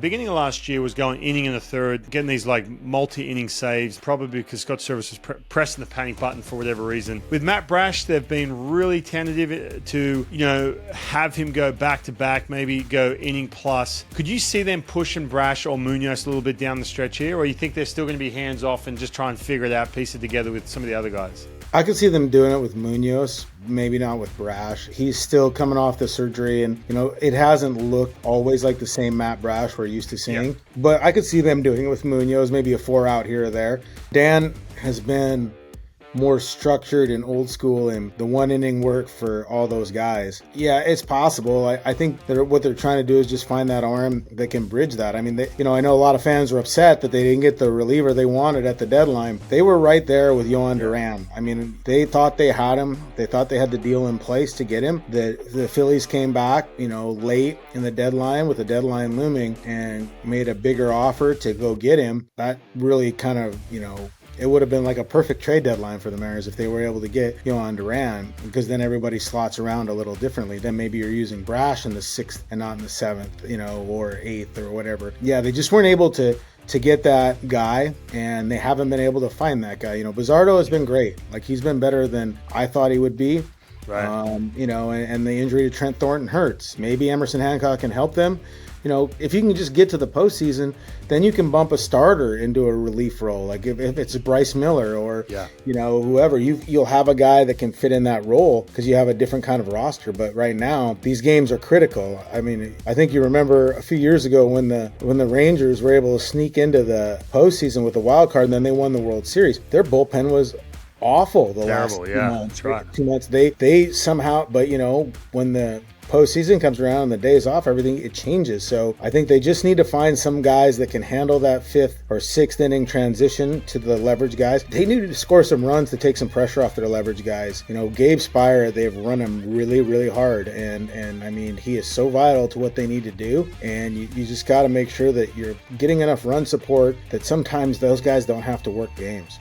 beginning of last year was going inning in the third, getting these like multi-inning saves, probably because Scott Service was pressing the panic button for whatever reason. With Matt Brash, they've been really tentative to, have him go back to back, maybe go inning plus. Could you see them pushing Brash or Munoz a little bit down the stretch here, or you think they're still going to be hands off and just try and figure it out, piece it together with some of the other guys? I could see them doing it with Munoz, maybe not with Brash. He's still coming off the surgery, and it hasn't looked always like the same Matt Brash we're used to seeing. Yeah. But I could see them doing it with Munoz, maybe a 4 out here or there. Dan has been more structured and old school, and the 1 inning work for all those guys. Yeah, it's possible. I think that what they're trying to do is just find that arm that can bridge that. I mean, I know a lot of fans were upset that they didn't get the reliever they wanted at the deadline. They were right there with Yohan Duran. I mean, they thought they had him. They thought they had the deal in place to get him. The Phillies came back, late in the deadline with the deadline looming and made a bigger offer to go get him. That really kind of, it would have been like a perfect trade deadline for the Mariners if they were able to get Yohan Duran, because then everybody slots around a little differently. Then maybe you're using Brash in the 6th and not in the 7th, or 8th or whatever. Yeah, they just weren't able to get that guy, and they haven't been able to find that guy. Bizzardo has been great. Like, he's been better than I thought he would be. Right. And the injury to Trent Thornton hurts. Maybe Emerson Hancock can help them. If you can just get to the postseason, then you can bump a starter into a relief role. Like if it's Bryce Miller or, whoever, you'll have a guy that can fit in that role because you have a different kind of roster. But right now, these games are critical. I mean, I think you remember a few years ago when the Rangers were able to sneak into the postseason with the wild card and then they won the World Series. Their bullpen was awful last 2 months. That's right. 2 months. They somehow, but when the postseason comes around and the days off, it changes. So I think they just need to find some guys that can handle that 5th or 6th inning transition to the leverage guys. They need to score some runs to take some pressure off their leverage guys. Gabe Spire, they've run him really, really hard. And I mean, he is so vital to what they need to do. And you just got to make sure that you're getting enough run support that sometimes those guys don't have to work games.